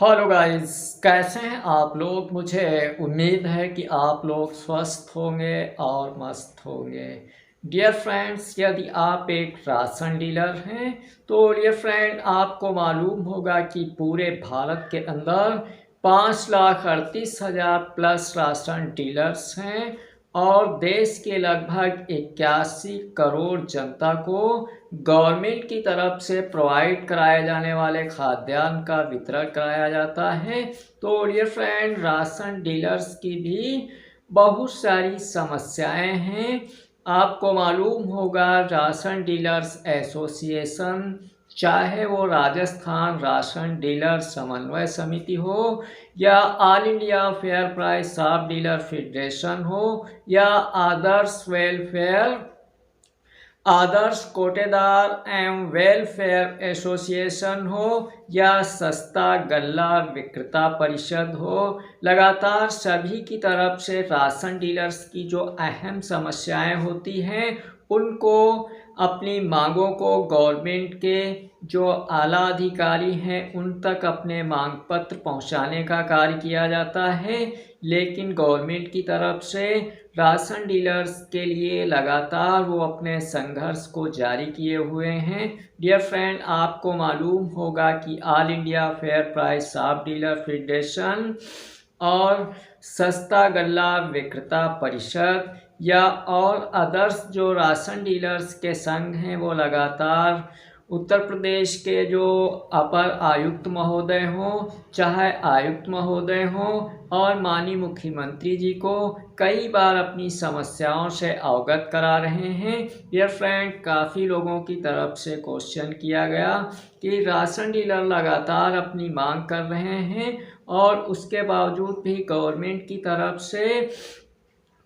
Hello guys, कैसे हैं आप लोग। मुझे उम्मीद है कि आप लोग स्वस्थ होंगे और मस्त होंगे। डियर फ्रेंड्स, यदि आप एक राशन डीलर हैं तो डियर फ्रेंड आपको मालूम होगा कि पूरे भारत के अंदर 5,38,000 प्लस राशन डीलर्स हैं और देश के लगभग 81 करोड़ जनता को गवर्नमेंट की तरफ से प्रोवाइड कराए जाने वाले खाद्यान्न का वितरण कराया जाता है। तो डियर फ्रेंड, राशन डीलर्स की भी बहुत सारी समस्याएं हैं। आपको मालूम होगा, राशन डीलर्स एसोसिएशन, चाहे वो राजस्थान राशन डीलर समन्वय समिति हो या all India fair price shop dealer federation हो या आदर्श कोटेदार एवं वेलफेयर एसोसिएशन हो या सस्ता गल्ला विक्रेता परिषद हो, लगातार सभी की तरफ से राशन डीलर्स की जो अहम समस्याएं होती हैं उनको, अपनी मांगों को गवर्नमेंट के जो आला अधिकारी हैं उन तक अपने मांग पत्र पहुंचाने का कार्य किया जाता है। लेकिन गवर्नमेंट की तरफ से राशन डीलर्स के लिए लगातार वो अपने संघर्ष को जारी किए हुए हैं। डियर फ्रेंड, आपको मालूम होगा कि all India fair price shop dealer federation और सस्ता गल्ला विक्रेता परिषद या और अदर्स जो राशन डीलर्स के संघ हैं वो लगातार उत्तर प्रदेश के जो अपर आयुक्त महोदय हों, चाहे आयुक्त महोदय हों और माननीय मुख्यमंत्री जी को कई बार अपनी समस्याओं से अवगत करा रहे हैं। डियर फ्रेंड, काफ़ी लोगों की तरफ से क्वेश्चन किया गया कि राशन डीलर लगातार अपनी मांग कर रहे हैं और उसके बावजूद भी गवर्नमेंट की तरफ से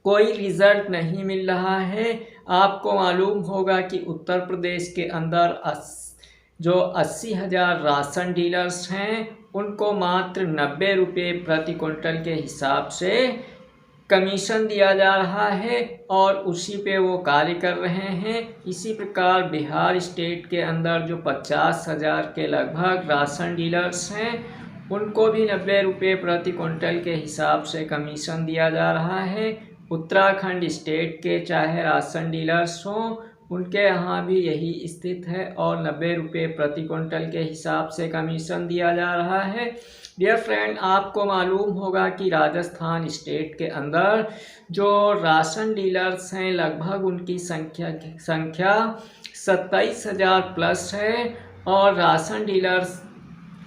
कोई रिजल्ट नहीं मिल रहा है। आपको मालूम होगा कि उत्तर प्रदेश के अंदर जो 80,000 राशन डीलर्स हैं उनको मात्र 90 रुपये प्रति क्विंटल के हिसाब से कमीशन दिया जा रहा है और उसी पे वो कार्य कर रहे हैं। इसी प्रकार बिहार स्टेट के अंदर जो 50,000 के लगभग राशन डीलर्स हैं उनको भी 90 रुपये प्रति क्विंटल के हिसाब से कमीशन दिया जा रहा है। उत्तराखंड स्टेट के चाहे राशन डीलर्स हों उनके यहाँ भी यही स्थिति है और 90 रुपये प्रति क्विंटल के हिसाब से कमीशन दिया जा रहा है। डियर फ्रेंड, आपको मालूम होगा कि राजस्थान स्टेट के अंदर जो राशन डीलर्स हैं लगभग उनकी संख्या 27,000 प्लस है और राशन डीलर्स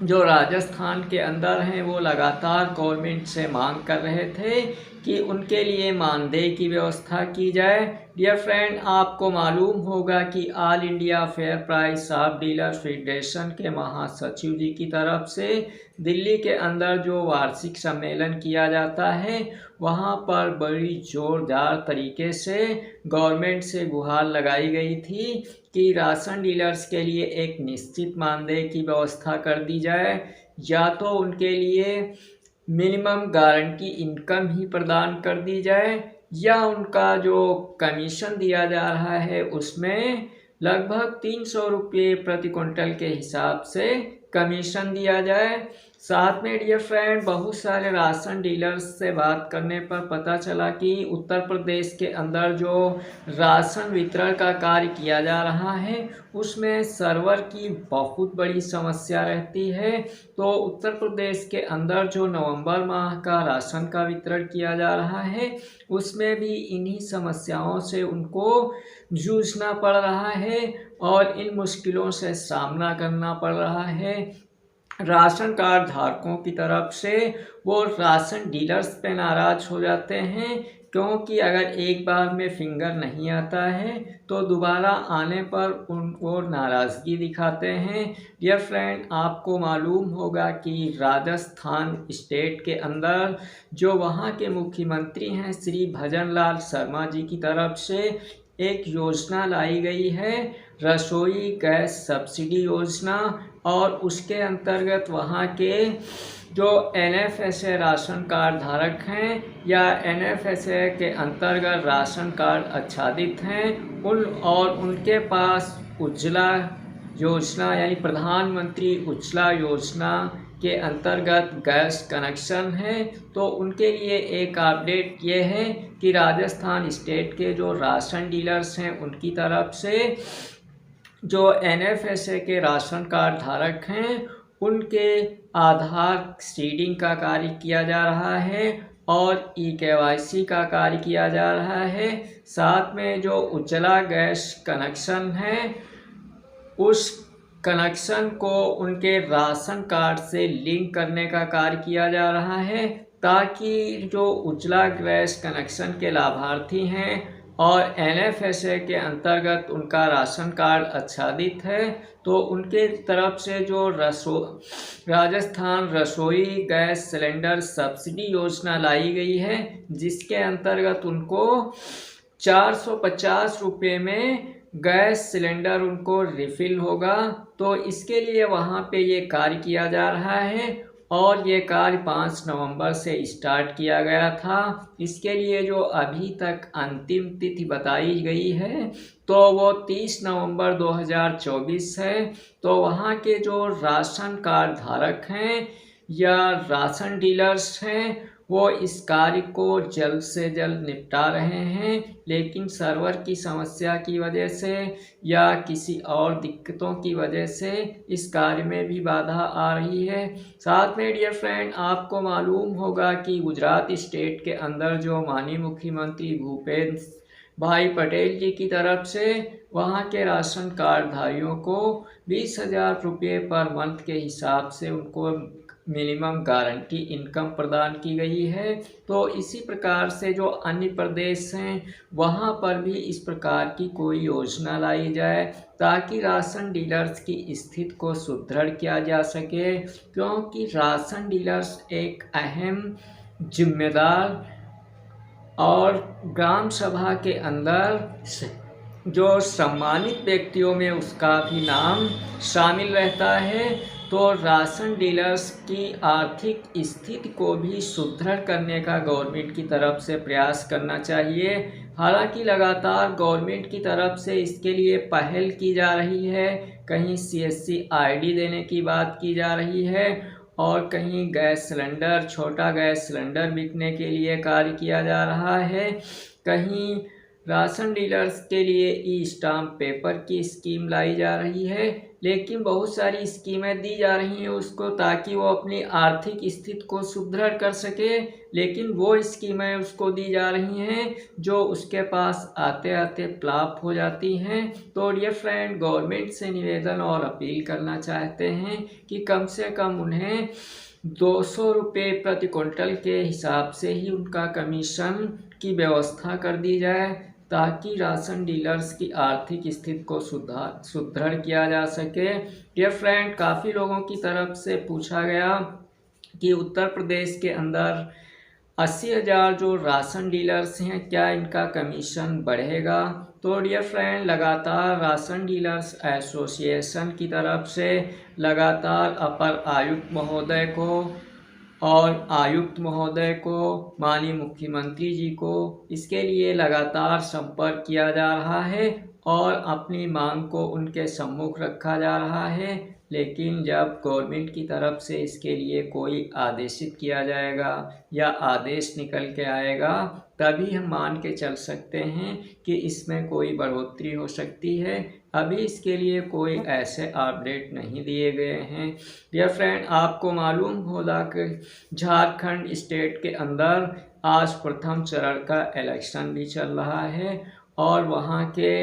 जो राजस्थान के अंदर हैं वो लगातार गवर्नमेंट से मांग कर रहे थे कि उनके लिए मानदेय की व्यवस्था की जाए। डियर फ्रेंड, आपको मालूम होगा कि all India fair price shop dealer federation के महासचिव जी की तरफ से दिल्ली के अंदर जो वार्षिक सम्मेलन किया जाता है वहाँ पर बड़ी जोरदार तरीके से गवर्नमेंट से गुहार लगाई गई थी कि राशन डीलर्स के लिए एक निश्चित मानदेय की व्यवस्था कर दी जाए, या तो उनके लिए मिनिमम गारंटी इनकम ही प्रदान कर दी जाए या उनका जो कमीशन दिया जा रहा है उसमें लगभग 300 रुपये प्रति क्विंटल के हिसाब से कमीशन दिया जाए। साथ में डियर फ्रेंड, बहुत सारे राशन डीलर्स से बात करने पर पता चला कि उत्तर प्रदेश के अंदर जो राशन वितरण का कार्य किया जा रहा है उसमें सर्वर की बहुत बड़ी समस्या रहती है। तो उत्तर प्रदेश के अंदर जो नवंबर माह का राशन का वितरण किया जा रहा है उसमें भी इन्हीं समस्याओं से उनको जूझना पड़ रहा है और इन मुश्किलों से सामना करना पड़ रहा है। राशन कार्ड धारकों की तरफ से वो राशन डीलर्स पे नाराज हो जाते हैं क्योंकि अगर एक बार में फिंगर नहीं आता है तो दोबारा आने पर उनको नाराज़गी दिखाते हैं। डियर फ्रेंड, आपको मालूम होगा कि राजस्थान स्टेट के अंदर जो वहाँ के मुख्यमंत्री हैं श्री भजन लाल शर्मा जी की तरफ से एक योजना लाई गई है, रसोई गैस सब्सिडी योजना, और उसके अंतर्गत वहाँ के जो NFSA राशन कार्ड धारक हैं या NFSA के अंतर्गत राशन कार्ड आच्छादित हैं उनके पास उज्ज्वला योजना यानी प्रधानमंत्री उज्ज्वला योजना के अंतर्गत गैस कनेक्शन है, तो उनके लिए एक अपडेट ये है कि राजस्थान स्टेट के जो राशन डीलर्स हैं उनकी तरफ से जो NFSA के राशन कार्ड धारक हैं उनके आधार सीडिंग का कार्य किया जा रहा है और KYC का कार्य किया जा रहा है। साथ में जो उज्ज्वला गैस कनेक्शन है उस कनेक्शन को उनके राशन कार्ड से लिंक करने का कार्य किया जा रहा है, ताकि जो उज्ज्वला गैस कनेक्शन के लाभार्थी हैं और NFSA के अंतर्गत उनका राशन कार्ड आच्छादित है, तो उनके तरफ से जो राजस्थान रसोई गैस सिलेंडर सब्सिडी योजना लाई गई है, जिसके अंतर्गत उनको 450 रुपये में गैस सिलेंडर उनको रिफ़िल होगा। तो इसके लिए वहाँ पे ये कार्य किया जा रहा है और ये कार्य 5 नवंबर से स्टार्ट किया गया था। इसके लिए जो अभी तक अंतिम तिथि बताई गई है तो वो 30 नवंबर 2024 है। तो वहाँ के जो राशन कार्ड धारक हैं या राशन डीलर्स हैं वो इस कार्य को जल्द से जल्द निपटा रहे हैं, लेकिन सर्वर की समस्या की वजह से या किसी और दिक्कतों की वजह से इस कार्य में भी बाधा आ रही है। साथ में डियर फ्रेंड, आपको मालूम होगा कि गुजरात स्टेट के अंदर जो माननीय मुख्यमंत्री भूपेंद्र भाई पटेल जी की तरफ से वहाँ के राशन कार्डधारियों को 20,000 रुपये पर मंथ के हिसाब से उनको मिनिमम गारंटी इनकम प्रदान की गई है। तो इसी प्रकार से जो अन्य प्रदेश हैं वहाँ पर भी इस प्रकार की कोई योजना लाई जाए ताकि राशन डीलर्स की स्थिति को सुदृढ़ किया जा सके, क्योंकि राशन डीलर्स एक अहम जिम्मेदार और ग्राम सभा के अंदर जो सम्मानित व्यक्तियों में उसका भी नाम शामिल रहता है। तो राशन डीलर्स की आर्थिक स्थिति को भी सुदृढ़ करने का गवर्नमेंट की तरफ से प्रयास करना चाहिए। हालांकि लगातार गवर्नमेंट की तरफ से इसके लिए पहल की जा रही है, कहीं CSC ID देने की बात की जा रही है और कहीं गैस सिलेंडर, छोटा गैस सिलेंडर बिकने के लिए कार्य किया जा रहा है, कहीं राशन डीलर्स के लिए ई-स्टाम्प पेपर की स्कीम लाई जा रही है। लेकिन बहुत सारी स्कीमें दी जा रही हैं उसको ताकि वो अपनी आर्थिक स्थिति को सुदृढ़ कर सके, लेकिन वो स्कीमें उसको दी जा रही हैं जो उसके पास आते आते फ्लॉप हो जाती हैं। तो डियर फ्रेंड, गवर्नमेंट से निवेदन और अपील करना चाहते हैं कि कम से कम उन्हें 200 रुपये प्रति क्विंटल के हिसाब से ही उनका कमीशन की व्यवस्था कर दी जाए, ताकि राशन डीलर्स की आर्थिक स्थिति को सुदृढ़ किया जा सके। डियर फ्रेंड, काफ़ी लोगों की तरफ से पूछा गया कि उत्तर प्रदेश के अंदर 80,000 जो राशन डीलर्स हैं क्या इनका कमीशन बढ़ेगा। तो डियर फ्रेंड, लगातार राशन डीलर्स एसोसिएशन की तरफ से लगातार अपर आयुक्त महोदय को और आयुक्त महोदय को, माननीय मुख्यमंत्री जी को इसके लिए लगातार संपर्क किया जा रहा है और अपनी मांग को उनके सम्मुख रखा जा रहा है। लेकिन जब गवर्नमेंट की तरफ से इसके लिए कोई आदेशित किया जाएगा या आदेश निकल के आएगा तभी हम मान के चल सकते हैं कि इसमें कोई बढ़ोतरी हो सकती है। अभी इसके लिए कोई ऐसे अपडेट नहीं दिए गए हैं। डियर फ्रेंड, आपको मालूम होगा कि झारखंड स्टेट के अंदर आज प्रथम चरण का इलेक्शन भी चल रहा है और वहाँ के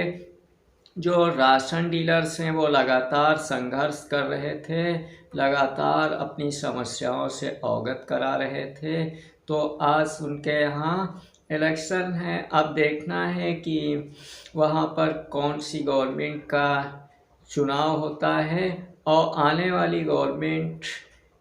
जो राशन डीलर्स हैं वो लगातार संघर्ष कर रहे थे, लगातार अपनी समस्याओं से अवगत करा रहे थे। तो आज उनके यहाँ इलेक्शन है। अब देखना है कि वहाँ पर कौन सी गवर्नमेंट का चुनाव होता है और आने वाली गवर्नमेंट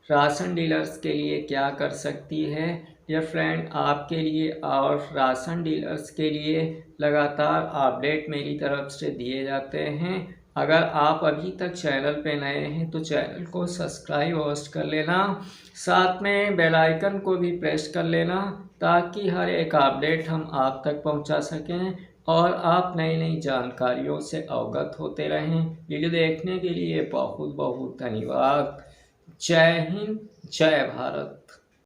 राशन डीलर्स के लिए क्या कर सकती है। डियर फ्रेंड, आपके लिए और राशन डीलर्स के लिए लगातार अपडेट मेरी तरफ से दिए जाते हैं। अगर आप अभी तक चैनल पे नए हैं तो चैनल को सब्सक्राइब अवश्य कर लेना, साथ में बेल आइकन को भी प्रेस कर लेना ताकि हर एक अपडेट हम आप तक पहुंचा सकें। और आप नई नई जानकारियों से अवगत होते रहें। वीडियो देखने के लिए बहुत बहुत धन्यवाद। जय हिंद, जय भारत।